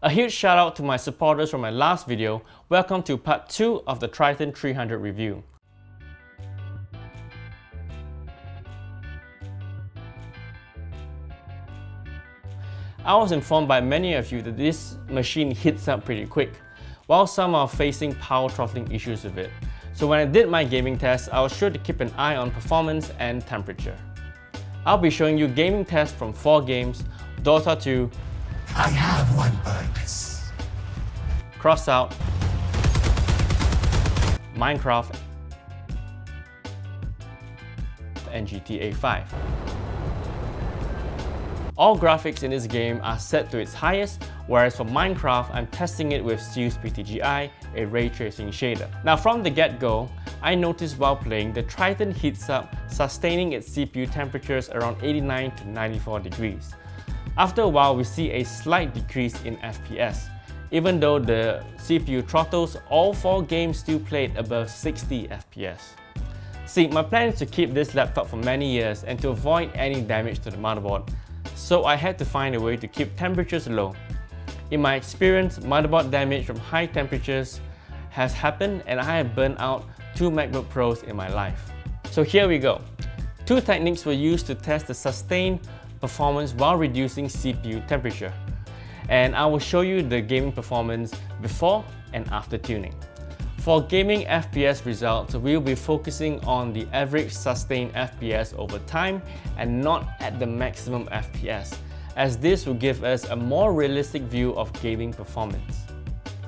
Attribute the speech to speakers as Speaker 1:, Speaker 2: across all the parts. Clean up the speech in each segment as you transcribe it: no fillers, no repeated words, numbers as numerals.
Speaker 1: A huge shout out to my supporters from my last video. Welcome to part 2 of the Triton 300 review. I was informed by many of you that this machine heats up pretty quick, while some are facing power throttling issues with it. So when I did my gaming test, I was sure to keep an eye on performance and temperature. I'll be showing you gaming tests from 4 games: Dota 2,
Speaker 2: I have one purpose,
Speaker 1: Crossout, Minecraft, and GTA 5. All graphics in this game are set to its highest, whereas for Minecraft, I'm testing it with Zeus PTGI, a ray tracing shader. Now from the get-go, I noticed while playing the Triton heats up, sustaining its CPU temperatures around 89 to 94 degrees. After a while, we see a slight decrease in FPS. Even though the CPU throttles, all 4 games still played above 60 FPS. See, my plan is to keep this laptop for many years and to avoid any damage to the motherboard, so I had to find a way to keep temperatures low. In my experience, motherboard damage from high temperatures has happened and I have burnt out 2 MacBook Pros in my life. So here we go. 2 techniques were used to test the sustained performance while reducing CPU temperature. And I will show you the gaming performance before and after tuning. For gaming FPS results, we will be focusing on the average sustained FPS over time and not at the maximum FPS, as this will give us a more realistic view of gaming performance.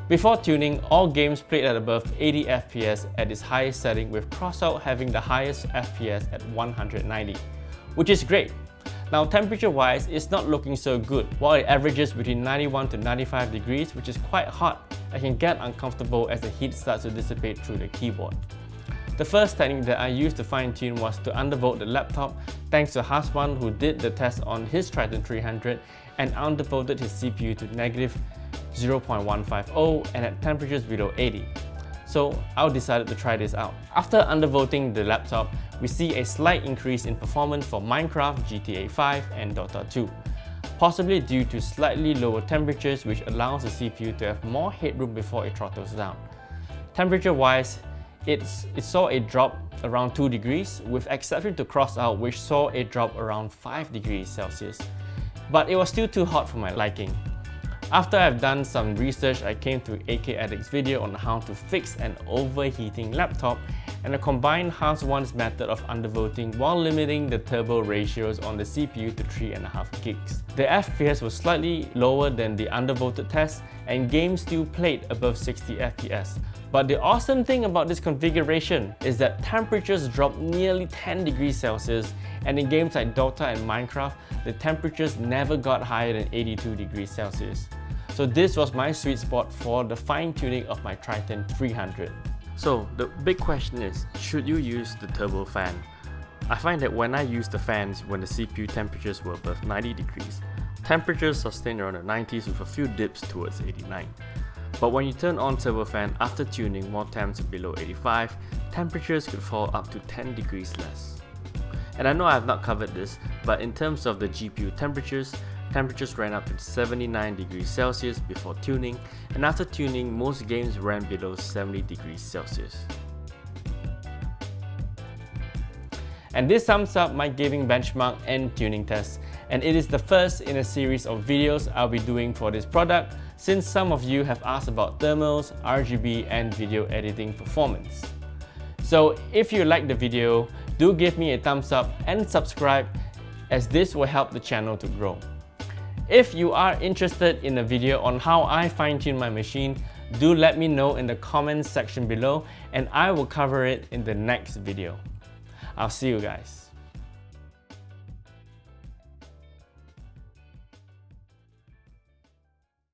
Speaker 1: Before tuning, all games played at above 80 FPS at its highest setting, with Crossout having the highest FPS at 190, which is great. Now temperature-wise, it's not looking so good. While it averages between 91 to 95 degrees, which is quite hot, I can get uncomfortable as the heat starts to dissipate through the keyboard. The first technique that I used to fine-tune was to undervolt the laptop, thanks to Haswan, who did the test on his Triton 300 and undervolted his CPU to negative 0.150 and at temperatures below 80. So I decided to try this out. After undervolting the laptop, we see a slight increase in performance for Minecraft, GTA 5 and Dota 2. Possibly due to slightly lower temperatures, which allows the CPU to have more headroom before it throttles down. Temperature-wise, it saw a drop around 2 degrees, with exception to Crossout, which saw a drop around 5 degrees Celsius. But it was still too hot for my liking. After I've done some research, I came to AKAddict's video on how to fix an overheating laptop, and I combined Haswan's method of undervolting while limiting the turbo ratios on the CPU to 3.5 gigs. The FPS was slightly lower than the undervolted test, and games still played above 60 FPS. But the awesome thing about this configuration is that temperatures dropped nearly 10 degrees Celsius, and in games like Dota and Minecraft, the temperatures never got higher than 82 degrees Celsius. So this was my sweet spot for the fine-tuning of my Triton 300. So the big question is, should you use the turbo fan? I find that when I use the fans when the CPU temperatures were above 90 degrees, temperatures sustained around the 90s with a few dips towards 89. But when you turn on turbo fan after tuning while temps are below 85, temperatures could fall up to 10 degrees less. And I know I have not covered this, but in terms of the GPU temperatures ran up to 79 degrees Celsius before tuning, and after tuning, most games ran below 70 degrees Celsius. And this sums up my gaming benchmark and tuning test, and it is the first in a series of videos I'll be doing for this product, since some of you have asked about thermals, RGB and video editing performance. So if you liked the video, do give me a thumbs up and subscribe, as this will help the channel to grow. If you are interested in a video on how I fine-tune my machine, do let me know in the comments section below and I will cover it in the next video. I'll see you guys.